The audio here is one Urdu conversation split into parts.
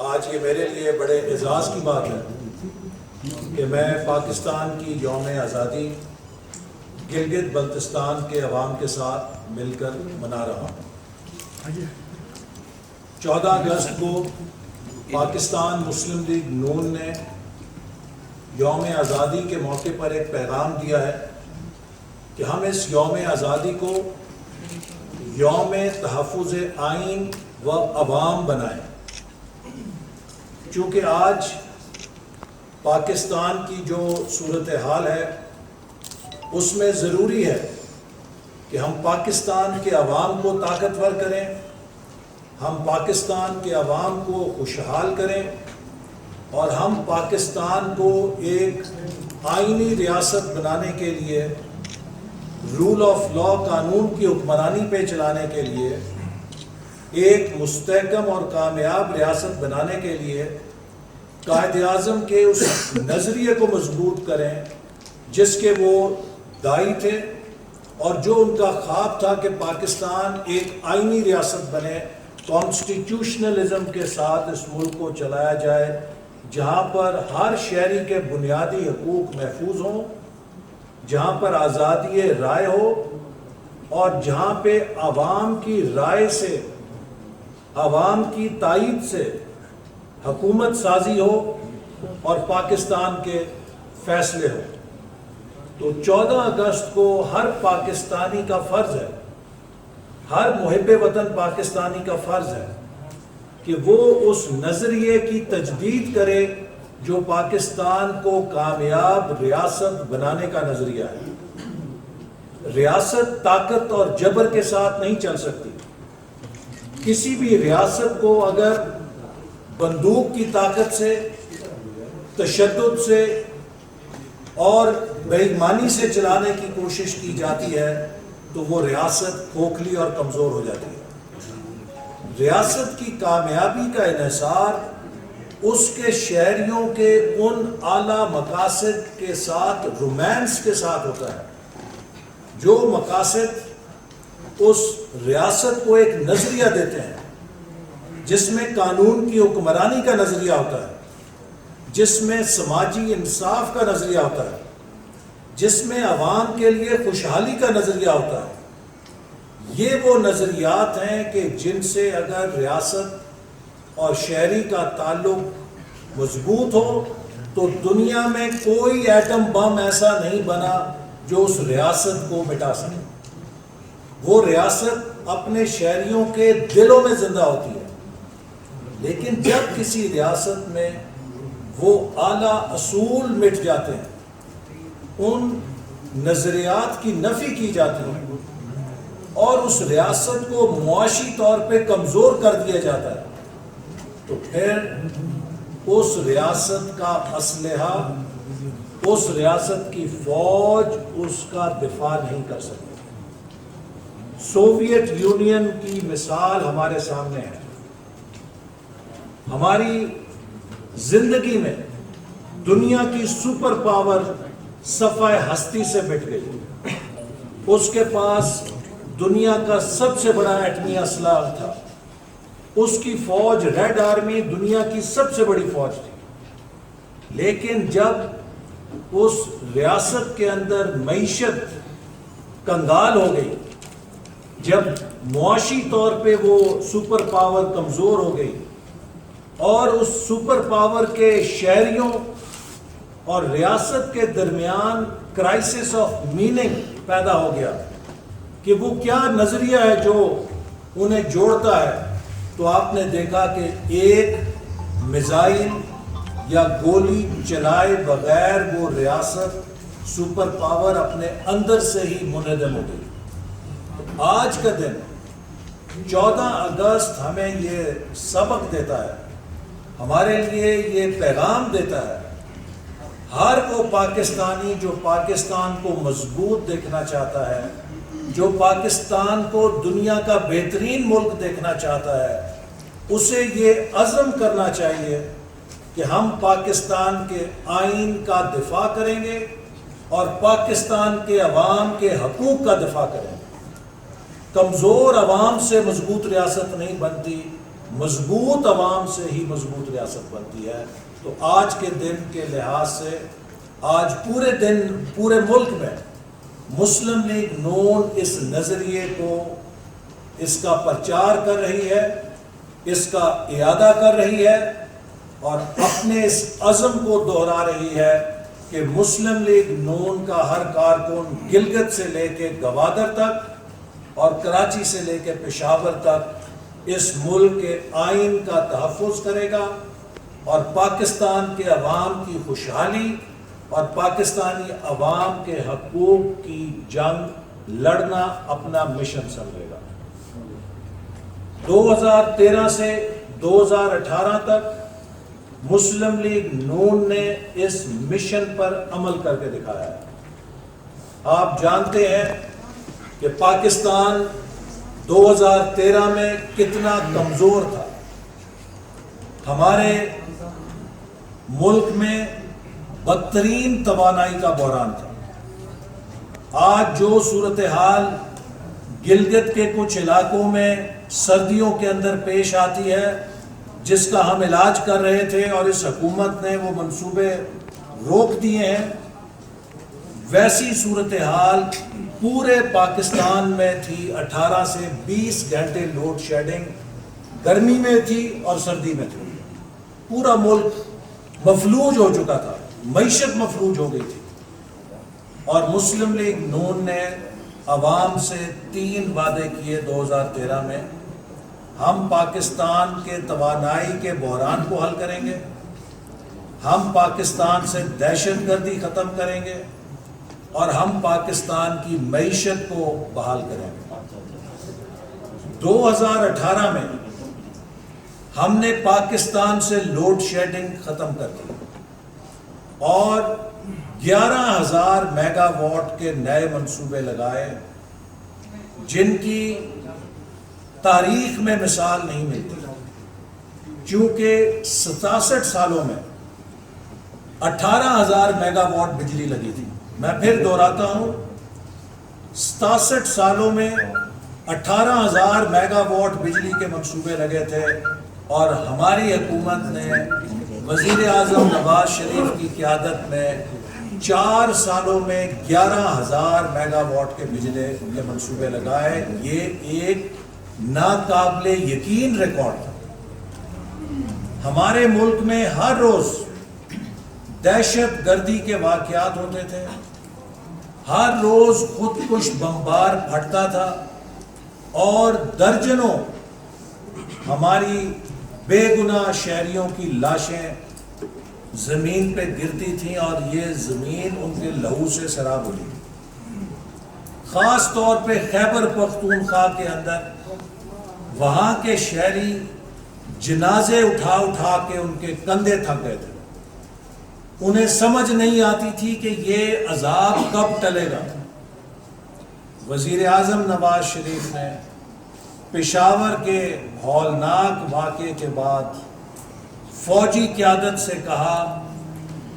آج یہ میرے لیے بڑے اعزاز کی بات ہے کہ میں پاکستان کی یوم آزادی گلگت بلتستان کے عوام کے ساتھ مل کر منا رہا ہوں۔ 14 اگست کو پاکستان مسلم لیگ نون نے یوم آزادی کے موقع پر ایک پیغام دیا ہے کہ ہم اس یوم آزادی کو یوم تحفظ آئین و عوام بنائیں، چونکہ آج پاکستان کی جو صورتحال ہے اس میں ضروری ہے کہ ہم پاکستان کے عوام کو طاقتور کریں، ہم پاکستان کے عوام کو خوشحال کریں اور ہم پاکستان کو ایک آئینی ریاست بنانے کے لیے، رول آف لا قانون کی حکمرانی پہ چلانے کے لیے، ایک مستحکم اور کامیاب ریاست بنانے کے لیے قائد اعظم کے اس نظریے کو مضبوط کریں جس کے وہ داعی تھے اور جو ان کا خواب تھا کہ پاکستان ایک آئینی ریاست بنے، کانسٹیٹیوشنلزم کے ساتھ اس ملک کو چلایا جائے، جہاں پر ہر شہری کے بنیادی حقوق محفوظ ہوں، جہاں پر آزادی رائے ہو اور جہاں پہ عوام کی رائے سے، عوام کی تائید سے حکومت سازی ہو اور پاکستان کے فیصلے ہو۔ تو 14 اگست کو ہر پاکستانی کا فرض ہے، ہر محب وطن پاکستانی کا فرض ہے کہ وہ اس نظریے کی تجدید کرے جو پاکستان کو کامیاب ریاست بنانے کا نظریہ ہے۔ ریاست طاقت اور جبر کے ساتھ نہیں چل سکتی۔ کسی بھی ریاست کو اگر بندوق کی طاقت سے، تشدد سے اور بے ایمانی سے چلانے کی کوشش کی جاتی ہے تو وہ ریاست کھوکھلی اور کمزور ہو جاتی ہے۔ ریاست کی کامیابی کا انحصار اس کے شہریوں کے ان اعلیٰ مقاصد کے ساتھ، رومانس کے ساتھ ہوتا ہے، جو مقاصد اس ریاست کو ایک نظریہ دیتے ہیں جس میں قانون کی حکمرانی کا نظریہ ہوتا ہے، جس میں سماجی انصاف کا نظریہ ہوتا ہے، جس میں عوام کے لیے خوشحالی کا نظریہ ہوتا ہے۔ یہ وہ نظریات ہیں کہ جن سے اگر ریاست اور شہری کا تعلق مضبوط ہو تو دنیا میں کوئی ایٹم بم ایسا نہیں بنا جو اس ریاست کو مٹا سکے۔ وہ ریاست اپنے شہریوں کے دلوں میں زندہ ہوتی ہے، لیکن جب کسی ریاست میں وہ اعلیٰ اصول مٹ جاتے ہیں، ان نظریات کی نفی کی جاتی ہے اور اس ریاست کو معاشی طور پہ کمزور کر دیا جاتا ہے، تو پھر اس ریاست کا اسلحہ، اس ریاست کی فوج اس کا دفاع نہیں کر سکتی۔ سوویت یونین کی مثال ہمارے سامنے ہے۔ ہماری زندگی میں دنیا کی سپر پاور صفحہ ہستی سے مٹ گئی۔ اس کے پاس دنیا کا سب سے بڑا ایٹمی اسلحہ تھا، اس کی فوج ریڈ آرمی دنیا کی سب سے بڑی فوج تھی، لیکن جب اس ریاست کے اندر معیشت کنگال ہو گئی، جب معاشی طور پہ وہ سپر پاور کمزور ہو گئی اور اس سپر پاور کے شہریوں اور ریاست کے درمیان کرائسس آف میننگ پیدا ہو گیا کہ وہ کیا نظریہ ہے جو انہیں جوڑتا ہے، تو آپ نے دیکھا کہ ایک میزائل یا گولی چلائے بغیر وہ ریاست سپر پاور اپنے اندر سے ہی منہدم ہو گئی۔ آج کا دن 14 اگست ہمیں یہ سبق دیتا ہے، ہمارے لیے یہ پیغام دیتا ہے، ہر وہ پاکستانی جو پاکستان کو مضبوط دیکھنا چاہتا ہے، جو پاکستان کو دنیا کا بہترین ملک دیکھنا چاہتا ہے، اسے یہ عزم کرنا چاہیے کہ ہم پاکستان کے آئین کا دفاع کریں گے اور پاکستان کے عوام کے حقوق کا دفاع کریں گے۔ کمزور عوام سے مضبوط ریاست نہیں بنتی، مضبوط عوام سے ہی مضبوط ریاست بنتی ہے. تو آج کے دن کے لحاظ سے آج پورے ملک میں مسلم لیگ نون اس نظریے کو، اس کا پرچار کر رہی ہے، اس کا اعادہ کر رہی ہے اور اپنے اس عزم کو دہرا رہی ہے کہ مسلم لیگ نون کا ہر کارکن گلگت سے لے کے گوادر تک اور کراچی سے لے کے پشاور تک اس ملک کے آئین کا تحفظ کرے گا اور پاکستان کے عوام کی خوشحالی اور پاکستانی عوام کے حقوق کی جنگ لڑنا اپنا مشن سمجھے گا. 2013 سے 2018 تک مسلم لیگ نون نے اس مشن پر عمل کر کے دکھایا ہے. آپ جانتے ہیں کہ پاکستان 2013 میں کتنا کمزور تھا. ہمارے ملک میں بدترین توانائی کا بحران تھا. آج جو صورتحال گلگت کے کچھ علاقوں میں سردیوں کے اندر پیش آتی ہے، جس کا ہم علاج کر رہے تھے اور اس حکومت نے وہ منصوبے روک دیے ہیں، ویسی صورتحال پورے پاکستان میں تھی. 18 سے 20 گھنٹے لوڈ شیڈنگ گرمی میں تھی اور سردی میں تھی. پورا ملک مفلوج ہو چکا تھا، معیشت مفلوج ہو گئی تھی. اور مسلم لیگ نون نے عوام سے 3 وعدے کیے 2013 میں. ہم پاکستان کے توانائی کے بحران کو حل کریں گے، ہم پاکستان سے دہشت گردی ختم کریں گے اور ہم پاکستان کی معیشت کو بحال کریں گے. 2018 میں ہم نے پاکستان سے لوڈ شیڈنگ ختم کر دی اور 11,000 میگا واٹ کے نئے منصوبے لگائے جن کی تاریخ میں مثال نہیں ملتی. چونکہ 67 سالوں میں 18,000 میگا واٹ بجلی لگی تھی. میں پھر دہراتا ہوں، 67 سالوں میں 18,000 میگا واٹ بجلی کے منصوبے لگے تھے اور ہماری حکومت نے وزیر اعظم نواز شریف کی قیادت میں 4 سالوں میں 11,000 میگا واٹ کے بجلی کے منصوبے لگائے. یہ ایک ناقابل یقین ریکارڈ تھا. ہمارے ملک میں ہر روز دہشت گردی کے واقعات ہوتے تھے، ہر روز خود کش بمبار پھٹتا تھا اور درجنوں ہماری بے گناہ شہریوں کی لاشیں زمین پہ گرتی تھیں اور یہ زمین ان کے لہو سے سراب ہوئی. خاص طور پہ خیبر پختونخوا کے اندر وہاں کے شہری جنازے اٹھا اٹھا کے ان کے کندھے تھک گئے تھے. انہیں سمجھ نہیں آتی تھی کہ یہ عذاب کب ٹلے گا. وزیر اعظم نواز شریف نے پشاور کے ہولناک واقعے کے بعد فوجی قیادت سے کہا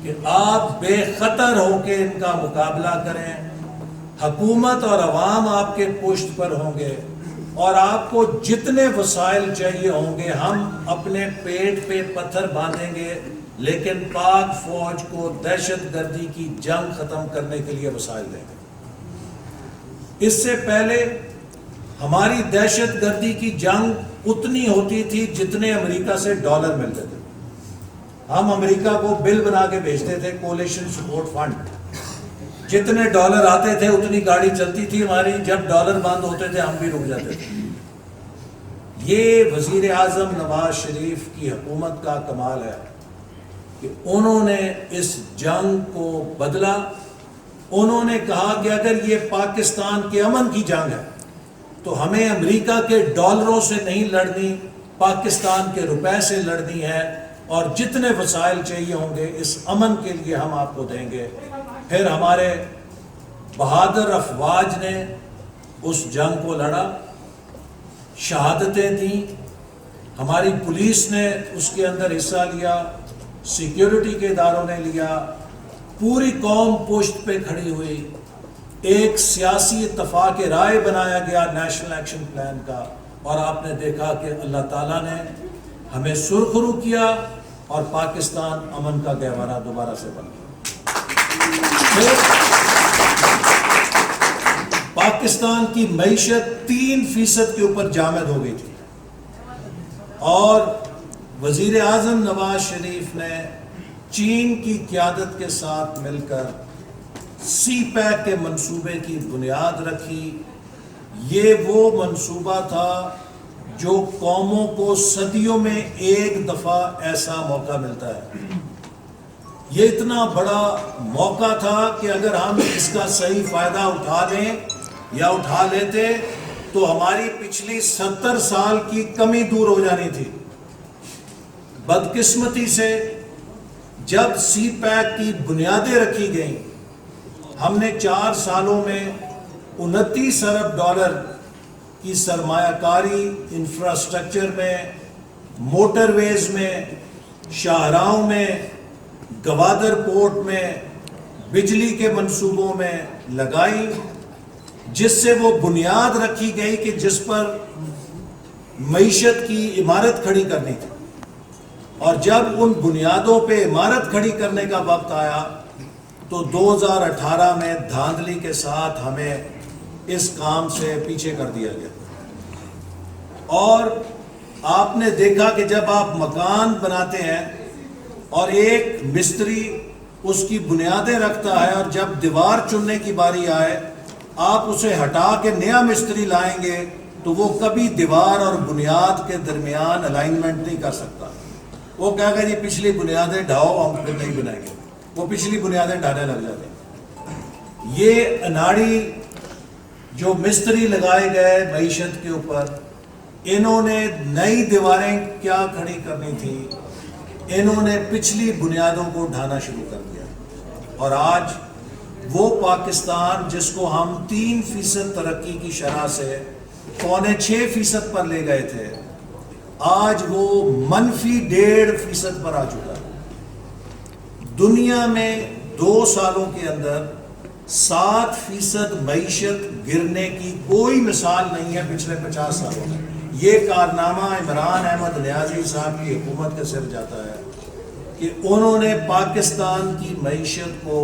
کہ آپ بے خطر ہو کے ان کا مقابلہ کریں، حکومت اور عوام آپ کے پشت پر ہوں گے اور آپ کو جتنے وسائل چاہیے ہوں گے ہم اپنے پیٹ پہ پتھر باندھیں گے، لیکن پاک فوج کو دہشت گردی کی جنگ ختم کرنے کے لیے وسائل دیں گے. اس سے پہلے ہماری دہشت گردی کی جنگ اتنی ہوتی تھی جتنے امریکہ سے ڈالر ملتے تھے. ہم امریکہ کو بل بنا کے بھیجتے تھے کولیشن سپورٹ فنڈ، جتنے ڈالر آتے تھے اتنی گاڑی چلتی تھی ہماری، جب ڈالر بند ہوتے تھے ہم بھی رک جاتے تھے. یہ وزیر اعظم نواز شریف کی حکومت کا کمال ہے کہ انہوں نے اس جنگ کو بدلا. انہوں نے کہا کہ اگر یہ پاکستان کے امن کی جنگ ہے تو ہمیں امریکہ کے ڈالروں سے نہیں لڑنی، پاکستان کے روپے سے لڑنی ہے اور جتنے وسائل چاہیے ہوں گے اس امن کے لیے ہم آپ کو دیں گے. پھر ہمارے بہادر افواج نے اس جنگ کو لڑا، شہادتیں دیں، ہماری پولیس نے اس کے اندر حصہ لیا، سیکیورٹی کے اداروں نے لیا، پوری قوم پشت پہ کھڑی ہوئی. ایک سیاسی اتفاق رائے بنایا گیا نیشنل ایکشن پلان کا اور آپ نے دیکھا کہ اللہ تعالیٰ نے ہمیں سرخرو کیا اور پاکستان امن کا گہوارہ دوبارہ سے بن گیا۔ پھر پاکستان کی معیشت 3% کے اوپر جامد ہو گئی تھی، اور وزیر اعظم نواز شریف نے چین کی قیادت کے ساتھ مل کر سی پیک کے منصوبے کی بنیاد رکھی۔ یہ وہ منصوبہ تھا جو قوموں کو صدیوں میں ایک دفعہ ایسا موقع ملتا ہے۔ یہ اتنا بڑا موقع تھا کہ اگر ہم اس کا صحیح فائدہ اٹھا لیں یا اٹھا لیتے تو ہماری پچھلی 70 سال کی کمی دور ہو جانی تھی۔ بدقسمتی سے جب سی پیک کی بنیادیں رکھی گئیں، ہم نے 4 سالوں میں 29 ارب ڈالر کی سرمایہ کاری انفراسٹرکچر میں، موٹر ویز میں، شاہراہوں میں، گوادر پورٹ میں، بجلی کے منصوبوں میں لگائی، جس سے وہ بنیاد رکھی گئی کہ جس پر معیشت کی عمارت کھڑی کرنی تھی۔ اور جب ان بنیادوں پہ عمارت کھڑی کرنے کا وقت آیا تو 2018 میں دھاندلی کے ساتھ ہمیں اس کام سے پیچھے کر دیا گیا۔ اور آپ نے دیکھا کہ جب آپ مکان بناتے ہیں اور ایک مستری اس کی بنیادیں رکھتا ہے، اور جب دیوار چننے کی باری آئے آپ اسے ہٹا کے نیا مستری لائیں گے تو وہ کبھی دیوار اور بنیاد کے درمیان الائنمنٹ نہیں کر سکتا۔ وہ کہے گا جی پچھلی بنیادیں ڈھاؤ، ہم پھر نہیں بنائیں گے۔ وہ پچھلی بنیادیں ڈھانے لگ جاتے ہیں۔ یہ اناڑی جو مستری لگائے گئے معیشت کے اوپر، انہوں نے نئی دیواریں کیا کھڑی کرنی تھی، انہوں نے پچھلی بنیادوں کو ڈھانا شروع کر دیا۔ اور آج وہ پاکستان جس کو ہم 3% ترقی کی شرح سے 5.6% پر لے گئے تھے، آج وہ -1.5% پر آ چکا ہے۔ دنیا میں 2 سالوں کے اندر 7% معیشت گرنے کی کوئی مثال نہیں ہے پچھلے 50 سالوں میں۔ یہ کارنامہ عمران احمد نیازی صاحب کی حکومت کے سر جاتا ہے کہ انہوں نے پاکستان کی معیشت کو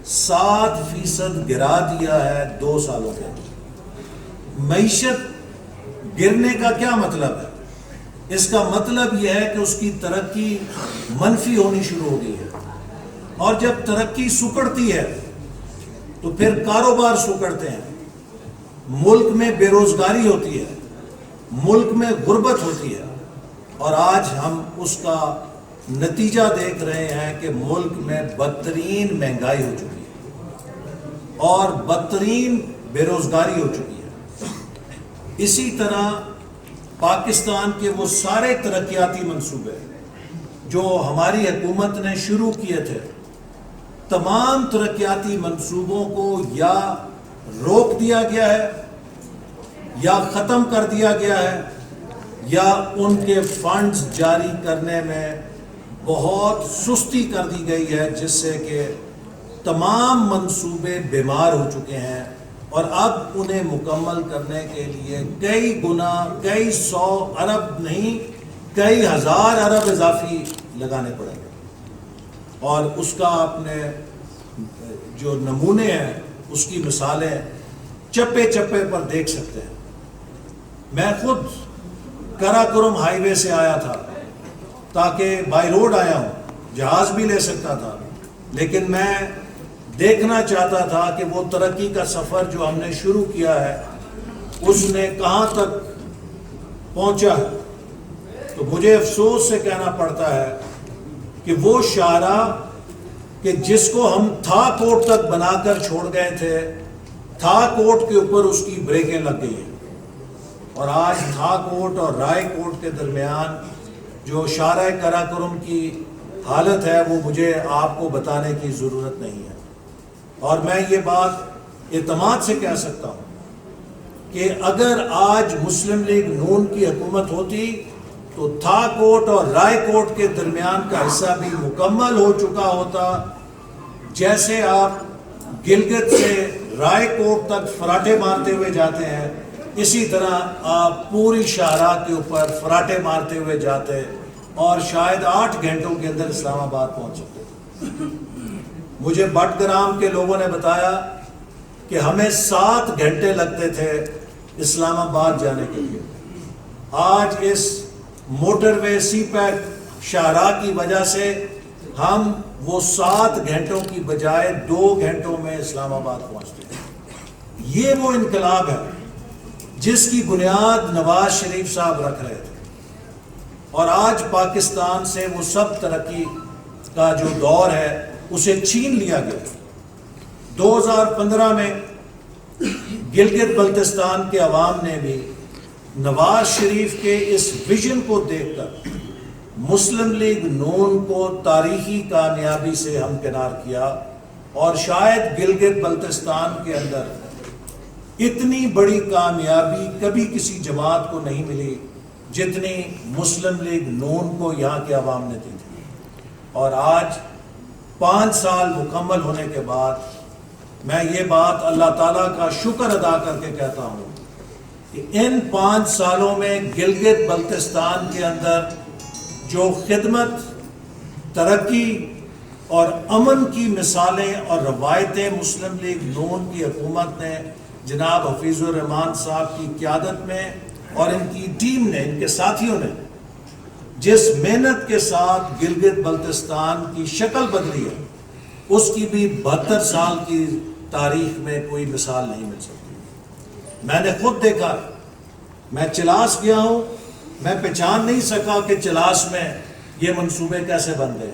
7% گرا دیا ہے 2 سالوں کے اندر۔ معیشت گرنے کا کیا مطلب ہے؟ اس کا مطلب یہ ہے کہ اس کی ترقی منفی ہونی شروع ہو گئی ہے، اور جب ترقی سکڑتی ہے تو پھر کاروبار سکڑتے ہیں، ملک میں بے روزگاری ہوتی ہے، ملک میں غربت ہوتی ہے، اور آج ہم اس کا نتیجہ دیکھ رہے ہیں کہ ملک میں بدترین مہنگائی ہو چکی ہے اور بدترین بے روزگاری ہو چکی ہے۔ اسی طرح پاکستان کے وہ سارے ترقیاتی منصوبے جو ہماری حکومت نے شروع کیے تھے، تمام ترقیاتی منصوبوں کو یا روک دیا گیا ہے یا ختم کر دیا گیا ہے، یا ان کے فنڈز جاری کرنے میں بہت سستی کر دی گئی ہے، جس سے کہ تمام منصوبے بیمار ہو چکے ہیں، اور اب انہیں مکمل کرنے کے لیے کئی گنا، کئی 100 ارب نہیں، کئی ہزار ارب اضافی لگانے پڑیں گے۔ اور اس کا آپ نے جو نمونے ہیں، اس کی مثالیں چپے چپے پر دیکھ سکتے ہیں۔ میں خود کراکرم ہائی وے سے آیا تھا، تاکہ بائی روڈ آیا ہوں، جہاز بھی لے سکتا تھا، لیکن میں دیکھنا چاہتا تھا کہ وہ ترقی کا سفر جو ہم نے شروع کیا ہے اس نے کہاں تک پہنچا ہے۔ تو مجھے افسوس سے کہنا پڑتا ہے کہ وہ شاہراہ کہ جس کو ہم تھا کوٹ تک بنا کر چھوڑ گئے تھے، تھا کوٹ کے اوپر اس کی بریکیں لگ گئی ہیں، اور آج تھا کوٹ اور رائے کوٹ کے درمیان جو شاہراہ کراکرم کی حالت ہے وہ مجھے آپ کو بتانے کی ضرورت نہیں ہے۔ اور میں یہ بات اعتماد سے کہہ سکتا ہوں کہ اگر آج مسلم لیگ نون کی حکومت ہوتی تو تھا کوٹ اور رائے کوٹ کے درمیان کا حصہ بھی مکمل ہو چکا ہوتا۔ جیسے آپ گلگت سے رائے کوٹ تک فراٹے مارتے ہوئے جاتے ہیں، اسی طرح آپ پوری شاہراہ کے اوپر فراٹے مارتے ہوئے جاتے اور شاید 8 گھنٹوں کے اندر اسلام آباد پہنچ سکتے۔ مجھے بٹ گرام کے لوگوں نے بتایا کہ ہمیں 7 گھنٹے لگتے تھے اسلام آباد جانے کے لیے۔ آج اس موٹر وے سی پیک شاہراہ کی وجہ سے ہم وہ 7 گھنٹوں کی بجائے 2 گھنٹوں میں اسلام آباد پہنچتے ہیں۔ یہ وہ انقلاب ہے جس کی بنیاد نواز شریف صاحب رکھ رہے تھے، اور آج پاکستان سے وہ سب ترقی کا جو دور ہے اسے چھین لیا گیا۔ 2015 میں گلگت بلتستان کے عوام نے بھی نواز شریف کے اس ویژن کو دیکھ کر مسلم لیگ نون کو تاریخی کامیابی سے ہمکنار کیا، اور شاید گلگت بلتستان کے اندر اتنی بڑی کامیابی کبھی کسی جماعت کو نہیں ملی جتنی مسلم لیگ نون کو یہاں کے عوام نے دی تھی۔ اور آج 5 سال مکمل ہونے کے بعد میں یہ بات اللہ تعالیٰ کا شکر ادا کر کے کہتا ہوں کہ ان 5 سالوں میں گلگت بلتستان کے اندر جو خدمت، ترقی اور امن کی مثالیں اور روایتیں مسلم لیگ نون کی حکومت نے جناب حفیظ الرحمان صاحب کی قیادت میں اور ان کی ٹیم نے، ان کے ساتھیوں نے جس محنت کے ساتھ گلگت بلتستان کی شکل بدلی ہے، اس کی بھی 72 سال کی تاریخ میں کوئی مثال نہیں مل سکتی۔ میں نے خود دیکھا، میں چلاس گیا ہوں، میں پہچان نہیں سکا کہ چلاس میں یہ منصوبے کیسے بن گئے۔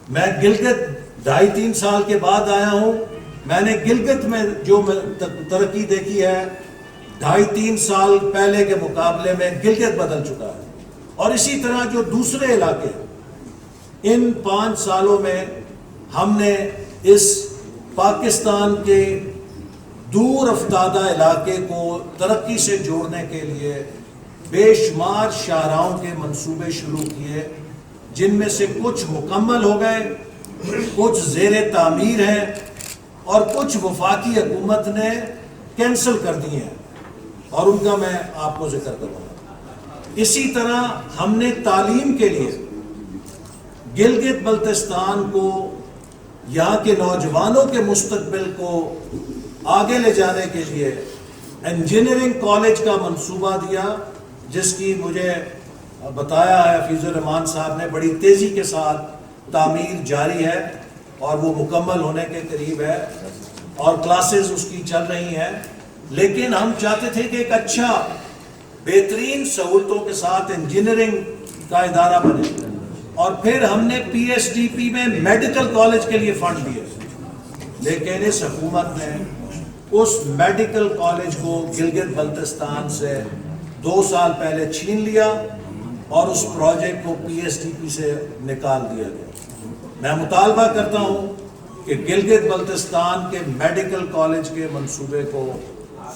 میں گلگت 2.5-3 سال کے بعد آیا ہوں، میں نے گلگت میں جو ترقی دیکھی ہے 2.5-3 سال پہلے کے مقابلے میں گلگت بدل چکا ہے۔ اور اسی طرح جو دوسرے علاقے، ان 5 سالوں میں ہم نے اس پاکستان کے دور افتادہ علاقے کو ترقی سے جوڑنے کے لیے بے شمار شاہراہوں کے منصوبے شروع کیے، جن میں سے کچھ مکمل ہو گئے، کچھ زیر تعمیر ہیں، اور کچھ وفاقی حکومت نے کینسل کر دی ہیں، اور ان کا میں آپ کو ذکر کروں گا۔ اسی طرح ہم نے تعلیم کے لیے گلگت بلتستان کو، یہاں کے نوجوانوں کے مستقبل کو آگے لے جانے کے لیے انجینئرنگ کالج کا منصوبہ دیا، جس کی مجھے بتایا ہے حفیظ الرحمان صاحب نے بڑی تیزی کے ساتھ تعمیر جاری ہے اور وہ مکمل ہونے کے قریب ہے، اور کلاسز اس کی چل رہی ہیں۔ لیکن ہم چاہتے تھے کہ ایک اچھا بہترین سہولتوں کے ساتھ انجینئرنگ کا ادارہ بنے، اور پھر ہم نے PSDP میں میڈیکل کالج کے لیے فنڈ دیے، لیکن اس حکومت نے اس میڈیکل کالج کو گلگت بلتستان سے 2 سال پہلے چھین لیا اور اس پروجیکٹ کو PSDP سے نکال دیا گیا۔ میں مطالبہ کرتا ہوں کہ گلگت بلتستان کے میڈیکل کالج کے منصوبے کو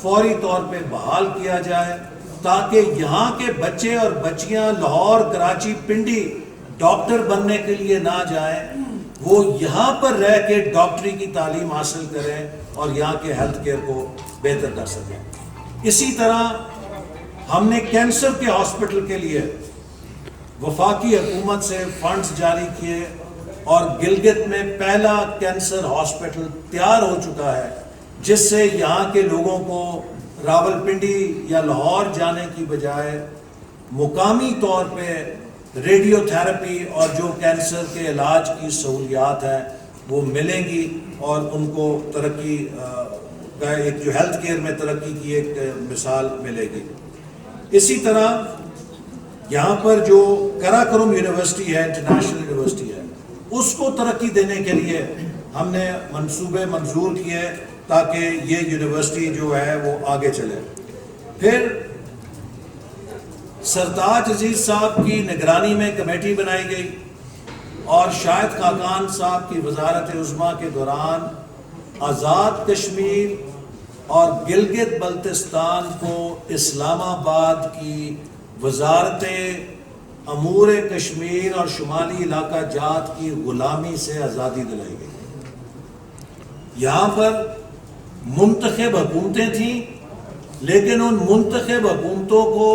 فوری طور پہ بحال کیا جائے، تاکہ یہاں کے بچے اور بچیاں لاہور، کراچی، پنڈی ڈاکٹر بننے کے لیے نہ جائیں، وہ یہاں پر رہ کے ڈاکٹری کی تعلیم حاصل کریں اور یہاں کے ہیلتھ کیئر کو بہتر کر سکیں۔ اسی طرح ہم نے کینسر کے ہاسپٹل کے لیے وفاقی حکومت سے فنڈز جاری کیے، اور گلگت میں پہلا کینسر ہاسپٹل تیار ہو چکا ہے، جس سے یہاں کے لوگوں کو راولپنڈی یا لاہور جانے کی بجائے مقامی طور پہ ریڈیو تھراپی اور جو کینسر کے علاج کی سہولیات ہیں وہ ملیں گی، اور ان کو ترقی کا ایک جو ہیلتھ کیئر میں ترقی کی ایک مثال ملے گی۔ اسی طرح یہاں پر جو کراکرم یونیورسٹی ہے، انٹرنیشنل یونیورسٹی ہے، اس کو ترقی دینے کے لیے ہم نے منصوبے منظور کیے تاکہ یہ یونیورسٹی جو ہے وہ آگے چلے۔ پھر سرتاج عزیز صاحب کی نگرانی میں کمیٹی بنائی گئی، اور شاہد خاقان صاحب کی وزارت عظمیٰ کے دوران آزاد کشمیر اور گلگت بلتستان کو اسلام آباد کی وزارت امور کشمیر اور شمالی علاقہ جات کی غلامی سے آزادی دلائی گئی۔ یہاں پر منتخب حکومتیں تھیں، لیکن ان منتخب حکومتوں کو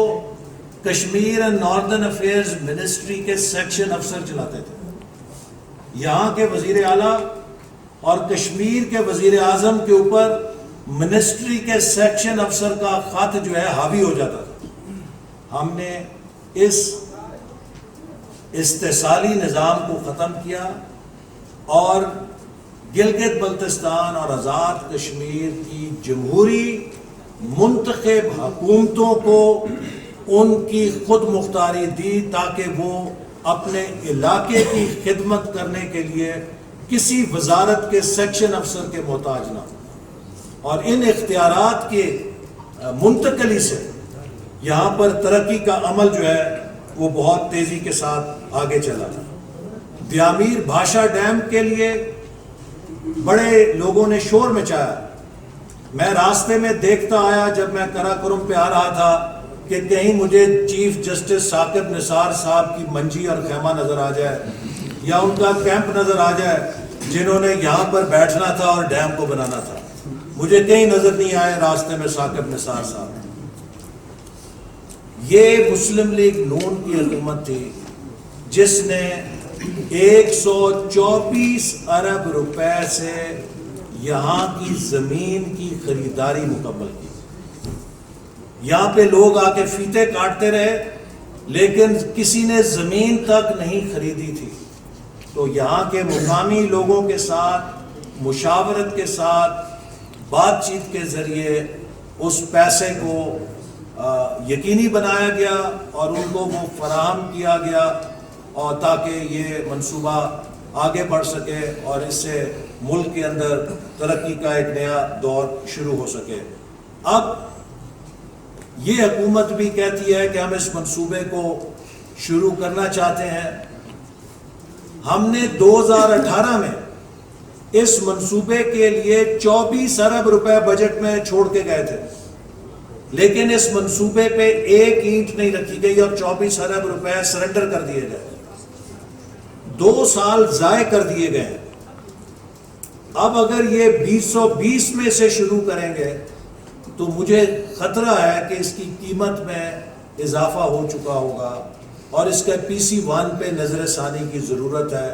Kashmir and northern affairs ministry کے سیکشن افسر چلاتے تھے. یہاں کے وزیر اعلیٰ اور کشمیر کے وزیر اعظم کے اوپر منسٹری کے سیکشن افسر کا خط جو ہے حاوی ہو جاتا تھا. ہم نے اس استحصالی نظام کو ختم کیا اور گلگت بلتستان اور آزاد کشمیر کی جمہوری منتخب حکومتوں کو ان کی خود مختاری دی تاکہ وہ اپنے علاقے کی خدمت کرنے کے لیے کسی وزارت کے سیکشن افسر کے محتاج نہ ہوں. اور ان اختیارات کی منتقلی سے یہاں پر ترقی کا عمل جو ہے وہ بہت تیزی کے ساتھ آگے چلا تھا. دیامیر بھاشا ڈیم کے لیے بڑے لوگوں نے شور مچایا. میں راستے میں دیکھتا آیا جب میں قراقرم پہ آ رہا تھا کہ کہیں مجھے چیف جسٹس ثاقب نثار صاحب کی منجی اور خیمہ نظر آ جائے یا ان کا کیمپ نظر آ جائے جنہوں نے یہاں پر بیٹھنا تھا اور ڈیم کو بنانا تھا. مجھے کہیں نظر نہیں آئے راستے میں ثاقب نثار صاحب. یہ مسلم لیگ نون کی حکومت تھی جس نے 124 ارب روپے سے یہاں کی زمین کی خریداری مکمل کی. یہاں پہ لوگ آ کے فیتے کاٹتے رہے لیکن کسی نے زمین تک نہیں خریدی تھی. تو یہاں کے مقامی لوگوں کے ساتھ مشاورت کے ساتھ بات چیت کے ذریعے اس پیسے کو یقینی بنایا گیا اور ان کو وہ فراہم کیا گیا اور تاکہ یہ منصوبہ آگے بڑھ سکے اور اس سے ملک کے اندر ترقی کا ایک نیا دور شروع ہو سکے. اب یہ حکومت بھی کہتی ہے کہ ہم اس منصوبے کو شروع کرنا چاہتے ہیں. ہم نے 2018 میں اس منصوبے کے لیے 24 ارب روپے بجٹ میں چھوڑ کے گئے تھے لیکن اس منصوبے پہ ایک اینٹ نہیں رکھی گئی اور 24 ارب روپے سرنڈر کر دیے گئے. 2 سال ضائع کر دیے گئے. اب اگر یہ 2020 میں سے شروع کریں گے تو مجھے خطرہ ہے کہ اس کی قیمت میں اضافہ ہو چکا ہوگا اور اس کا PC1 پہ نظر ثانی کی ضرورت ہے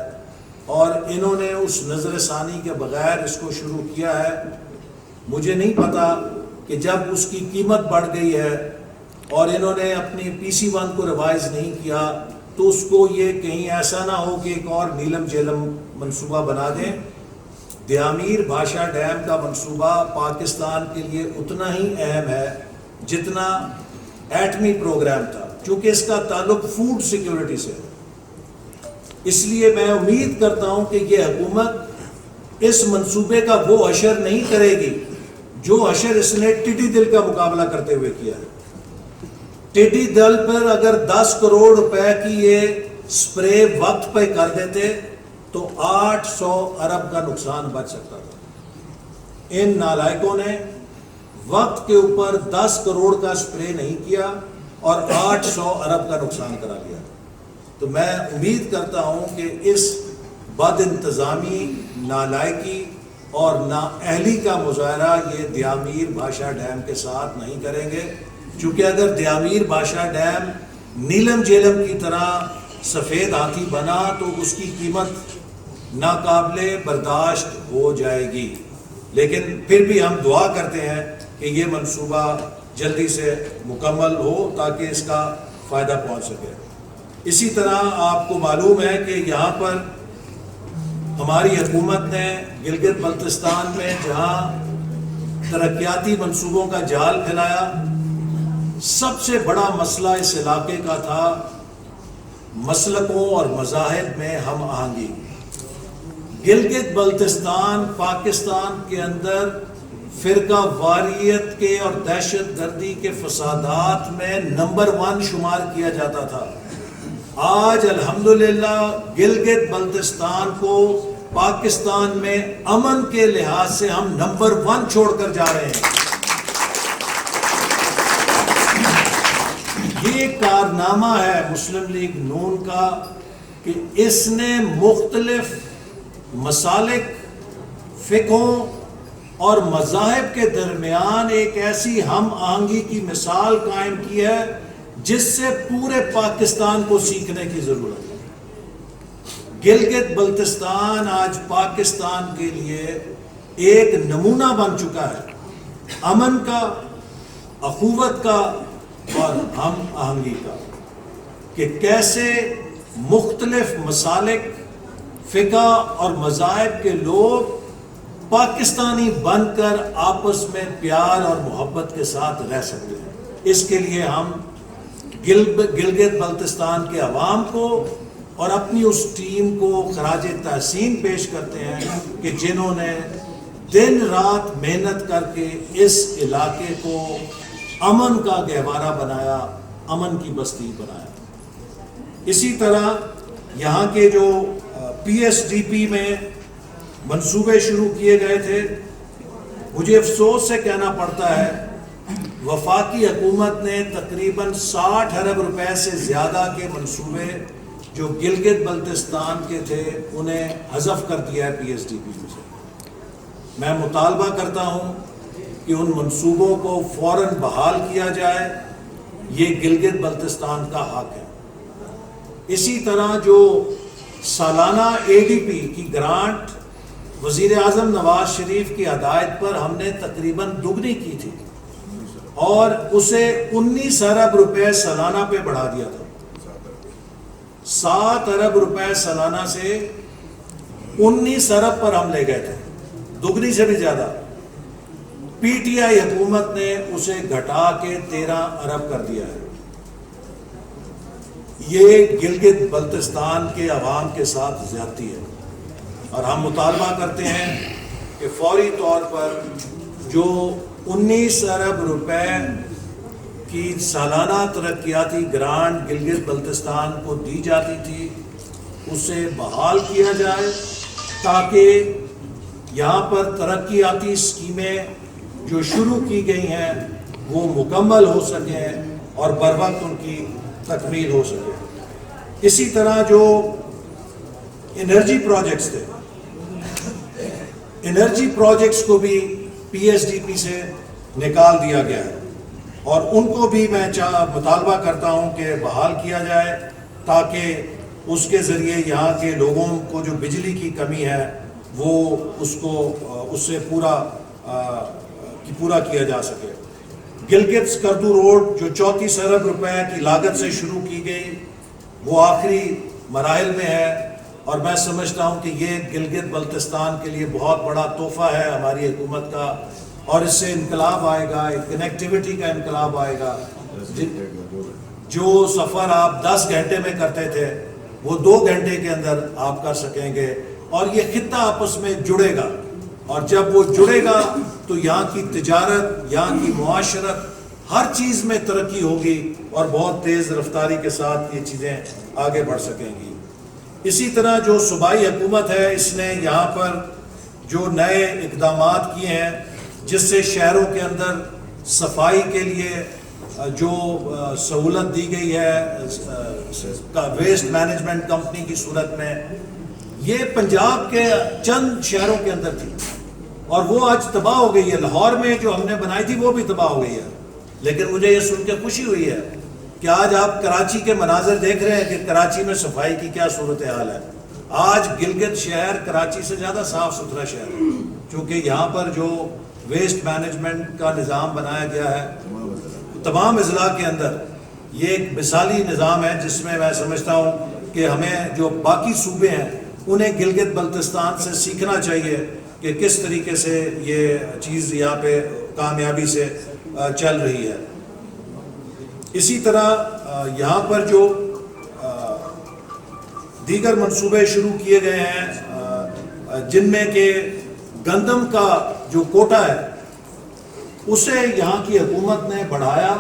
اور انہوں نے اس نظر ثانی کے بغیر اس کو شروع کیا ہے. مجھے نہیں پتا کہ جب اس کی قیمت بڑھ گئی ہے اور انہوں نے اپنی PC1 کو ریوائز نہیں کیا تو اس کو یہ کہیں ایسا نہ ہو کہ ایک اور نیلم جیلم منصوبہ بنا دیں. دیامیر بھاشا ڈیم کا منصوبہ پاکستان کے لیے اتنا ہی اہم ہے جتنا ایٹمی پروگرام تھا چونکہ اس کا تعلق فوڈ سیکیورٹی سے. اس لیے میں امید کرتا ہوں کہ یہ حکومت اس منصوبے کا وہ حشر نہیں کرے گی جو حشر اس نے ٹڈی دل کا مقابلہ کرتے ہوئے کیا ہے. ٹڈی دل پر اگر 10 کروڑ روپے کی یہ سپرے وقت پہ کر دیتے تو 800 ارب کا نقصان بچ سکتا تھا. ان نالائکوں نے وقت کے اوپر 10 کروڑ کا سپرے نہیں کیا اور 800 ارب کا نقصان کرا لیا. تو میں امید کرتا ہوں کہ اس بد انتظامی، نالائکی اور نااہلی کا مظاہرہ یہ دیامیر بھاشا ڈیم کے ساتھ نہیں کریں گے چونکہ اگر دیامیر بھاشا ڈیم نیلم جیلم کی طرح سفید ہاتھی بنا تو اس کی قیمت ناقابل برداشت ہو جائے گی. لیکن پھر بھی ہم دعا کرتے ہیں کہ یہ منصوبہ جلدی سے مکمل ہو تاکہ اس کا فائدہ پہنچ سکے. اسی طرح آپ کو معلوم ہے کہ یہاں پر ہماری حکومت نے گلگت بلتستان میں جہاں ترقیاتی منصوبوں کا جال پھیلایا، سب سے بڑا مسئلہ اس علاقے کا تھا مسلکوں اور مذاہب میں ہم آہنگی. گلگت بلتستان پاکستان کے اندر فرقہ واریت کے اور دہشت گردی کے فسادات میں نمبر 1 شمار کیا جاتا تھا. آج الحمدللہ گلگت بلتستان کو پاکستان میں امن کے لحاظ سے ہم نمبر 1 چھوڑ کر جا رہے ہیں. یہ کارنامہ ہے مسلم لیگ نون کا کہ اس نے مختلف مسالک، فقہوں اور مذاہب کے درمیان ایک ایسی ہم آہنگی کی مثال قائم کی ہے جس سے پورے پاکستان کو سیکھنے کی ضرورت ہے۔ گلگت بلتستان آج پاکستان کے لیے ایک نمونہ بن چکا ہے امن کا، اخوت کا اور ہم آہنگی کا، کہ کیسے مختلف مسالک، فقہ اور مذاہب کے لوگ پاکستانی بن کر آپس میں پیار اور محبت کے ساتھ رہ سکتے ہیں۔ اس کے لیے ہم گلگت بلتستان کے عوام کو اور اپنی اس ٹیم کو خراج تحسین پیش کرتے ہیں کہ جنہوں نے دن رات محنت کر کے اس علاقے کو امن کا گہوارہ بنایا، امن کی بستی بنایا۔ اسی طرح یہاں کے جو پی ایس ڈی پی میں منصوبے شروع کیے گئے تھے، مجھے افسوس سے کہنا پڑتا ہے وفاقی حکومت نے تقریباً 60 ارب روپے سے زیادہ کے منصوبے جو گلگت بلتستان کے تھے انہیں حذف کر دیا ہے پی ایس ڈی پی میں سے۔ میں مطالبہ کرتا ہوں کہ ان منصوبوں کو فوراً بحال کیا جائے، یہ گلگت بلتستان کا حق ہے۔ اسی طرح جو سالانہ اے ڈی پی کی گرانٹ وزیر اعظم نواز شریف کی ہدایت پر ہم نے تقریباً دگنی کی تھی اور اسے 19 ارب روپے سالانہ پہ بڑھا دیا تھا۔ 7 ارب روپے سالانہ سے 19 ارب پر ہم لے گئے تھے، دگنی سے بھی زیادہ۔ پی ٹی آئی حکومت نے اسے گھٹا کے 13 ارب کر دیا ہے۔ یہ گلگت بلتستان کے عوام کے ساتھ زیادتی ہے اور ہم مطالبہ کرتے ہیں کہ فوری طور پر جو 19 ارب روپے کی سالانہ ترقیاتی گرانٹ گلگت بلتستان کو دی جاتی تھی اسے بحال کیا جائے تاکہ یہاں پر ترقیاتی اسکیمیں جو شروع کی گئی ہیں وہ مکمل ہو سکیں اور بر وقت ان کی تکمیل ہو سکے۔ اسی طرح جو انرجی پروجیکٹس تھے، انرجی پروجیکٹس کو بھی پی ایس ڈی پی سے نکال دیا گیا ہے اور ان کو بھی میں مطالبہ کرتا ہوں کہ بحال کیا جائے تاکہ اس کے ذریعے یہاں کے لوگوں کو جو بجلی کی کمی ہے وہ اس سے پورا کیا جا سکے۔ گلگت سکردو روڈ جو 34 ارب روپے کی لاگت سے شروع کی گئی وہ آخری مراحل میں ہے اور میں سمجھتا ہوں کہ یہ گلگت بلتستان کے لیے بہت بڑا تحفہ ہے ہماری حکومت کا، اور اس سے انقلاب آئے گا، ایک کنیکٹیوٹی کا انقلاب آئے گا۔ جو سفر آپ 10 گھنٹے میں کرتے تھے وہ 2 گھنٹے کے اندر آپ کر سکیں گے اور یہ خطہ آپس میں جڑے گا، اور جب وہ جڑے گا تو یہاں کی تجارت، یہاں کی معاشرت، ہر چیز میں ترقی ہوگی اور بہت تیز رفتاری کے ساتھ یہ چیزیں آگے بڑھ سکیں گی۔ اسی طرح جو صوبائی حکومت ہے اس نے یہاں پر جو نئے اقدامات کیے ہیں جس سے شہروں کے اندر صفائی کے لیے جو سہولت دی گئی ہے ویسٹ مینجمنٹ کمپنی کی صورت میں، یہ پنجاب کے چند شہروں کے اندر تھی اور وہ آج تباہ ہو گئی ہے۔ لاہور میں جو ہم نے بنائی تھی وہ بھی تباہ ہو گئی ہے، لیکن مجھے یہ سن کے خوشی ہوئی ہے کہ آج آپ کراچی کے مناظر دیکھ رہے ہیں کہ کراچی میں صفائی کی کیا صورتحال ہے۔ آج گلگت شہر کراچی سے زیادہ صاف ستھرا شہر ہے کیونکہ یہاں پر جو ویسٹ مینجمنٹ کا نظام بنایا گیا ہے تمام اضلاع کے اندر، یہ ایک مثالی نظام ہے جس میں میں سمجھتا ہوں کہ ہمیں جو باقی صوبے ہیں انہیں گلگت بلتستان سے سیکھنا چاہیے کہ کس طریقے سے یہ چیز یہاں پہ کامیابی سے چل رہی ہے۔ اسی طرح یہاں پر جو دیگر منصوبے شروع کیے گئے ہیں جن میں کہ گندم کا جو کوٹا ہے اسے یہاں کی حکومت نے بڑھایا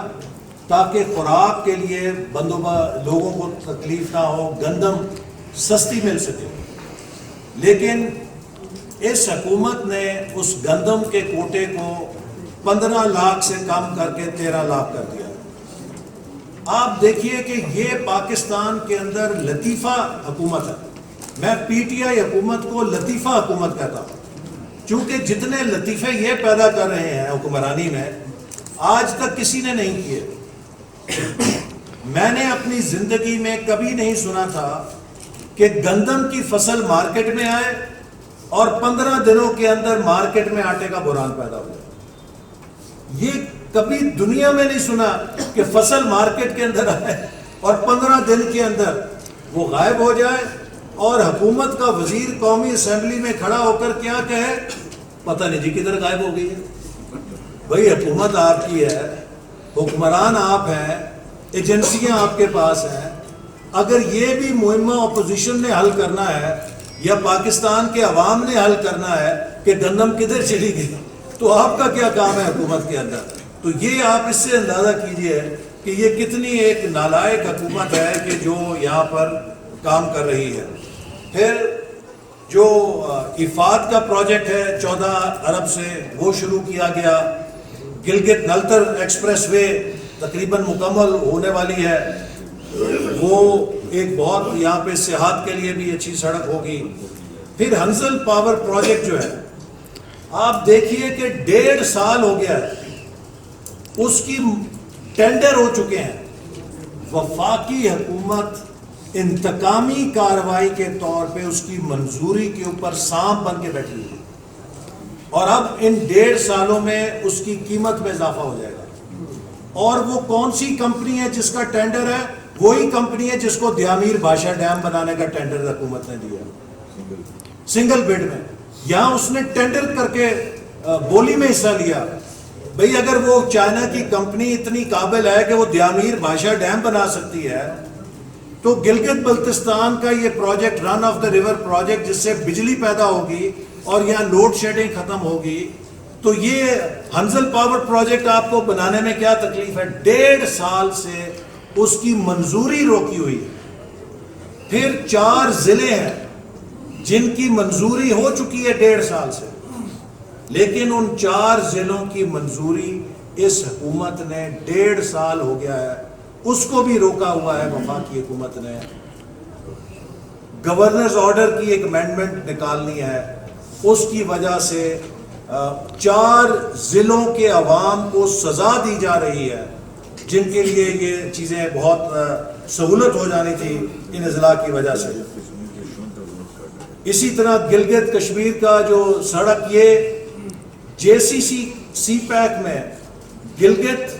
تاکہ خوراک کے لیے لوگوں کو تکلیف نہ ہو، گندم سستی مل سکے، لیکن اس حکومت نے اس گندم کے کوٹے کو 15 لاکھ سے کم کر کے 13 لاکھ کر دیا۔ آپ دیکھیے کہ یہ پاکستان کے اندر لطیفہ حکومت ہے۔ میں پی ٹی آئی حکومت کو لطیفہ حکومت کہتا ہوں چونکہ جتنے لطیفے یہ پیدا کر رہے ہیں حکمرانی میں آج تک کسی نے نہیں کیے. میں نے اپنی زندگی میں کبھی نہیں سنا تھا کہ گندم کی فصل مارکیٹ میں آئے اور 15 دنوں کے اندر مارکیٹ میں آٹے کا بحران پیدا ہو جائے. یہ کبھی دنیا میں نہیں سنا کہ فصل مارکیٹ کے اندر آئے اور 15 دن کے اندر وہ غائب ہو جائے اور حکومت کا وزیر قومی اسمبلی میں کھڑا ہو کر کیا کہے, پتہ نہیں جی کدھر غائب ہو گئی ہے. بھئی حکومت آپ کی ہے, حکمران آپ ہیں, ایجنسیاں آپ کے پاس ہیں. اگر یہ بھی مہمہ اپوزیشن نے حل کرنا ہے یا پاکستان کے عوام نے حل کرنا ہے کہ گندم کدھر چلی گئی, تو آپ کا کیا کام ہے حکومت کے اندر؟ تو یہ آپ اس سے اندازہ کیجئے کہ یہ کتنی ایک نالائق حکومت ہے کہ جو یہاں پر کام کر رہی ہے. پھر جو افاد کا پروجیکٹ ہے 14 ارب سے, وہ شروع کیا گیا. گلگت نلتر ایکسپریس وے تقریباً مکمل ہونے والی ہے, وہ ایک بہت یہاں پہ سیاحت کے لیے بھی اچھی سڑک ہوگی. پھر ہنزل پاور پروجیکٹ جو ہے, آپ دیکھیے کہ 1.5 سال ہو گیا ہے, اس کی ٹینڈر ہو چکے ہیں. وفاقی حکومت انتقامی کارروائی کے طور پہ اس کی منظوری کے اوپر سانپ بن کے بیٹھی ہوئی ہے, اور اب ان 1.5 سالوں میں اس کی قیمت میں اضافہ ہو جائے گا. اور وہ کون سی کمپنی ہے جس کا ٹینڈر ہے؟ وہی کمپنی ہے جس کو دیامیر بھاشا ڈیم بنانے کا ٹینڈر حکومت نے دیا, سنگل بڈ میں. یہاں اس نے ٹینڈر کر کے بولی میں حصہ لیا. بھئی اگر وہ چائنا کی کمپنی اتنی قابل ہے کہ وہ دیامیر بھاشا ڈیم بنا سکتی ہے, تو گلگت بلتستان کا یہ project run of the river project, جس سے بجلی پیدا ہوگی اور یہاں لوڈ شیڈنگ ختم ہوگی, تو یہ ہنزل پاور پروجیکٹ آپ کو بنانے میں کیا تکلیف ہے؟ 1.5 سال سے اس کی منظوری روکی ہوئی ہے. پھر 4 ضلع ہیں جن کی منظوری ہو چکی ہے 1.5 سال سے, لیکن ان 4 ضلعوں کی منظوری اس حکومت نے 1.5 سال ہو گیا ہے, اس کو بھی روکا ہوا ہے وفاقی حکومت نے. گورنرز آرڈر کی ایک امینڈمنٹ نکالنی ہے, اس کی وجہ سے 4 ضلعوں کے عوام کو سزا دی جا رہی ہے, جن کے لیے یہ چیزیں بہت سہولت ہو جانی تھی ان اضلاع کی وجہ سے. اسی طرح گلگت کشمیر کا جو سڑک, یہ جے سی سی پیک میں گلگت,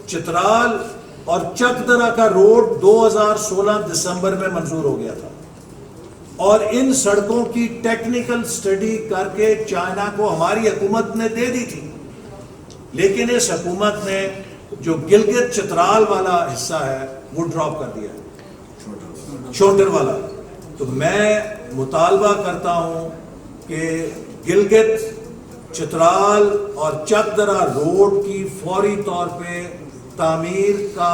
چترال اور چک درہ کا روڈ 2016 دسمبر میں منظور ہو گیا تھا, اور ان سڑکوں کی ٹیکنیکل سٹڈی کر کے چائنا کو ہماری حکومت نے دے دی تھی. لیکن اس حکومت نے جو گلگت چترال والا حصہ ہے وہ ڈراپ کر دیا, شونٹر والا. تو میں مطالبہ کرتا ہوں کہ گلگت, چترال اور چک درہ روڈ کی فوری طور پہ تعمیر کا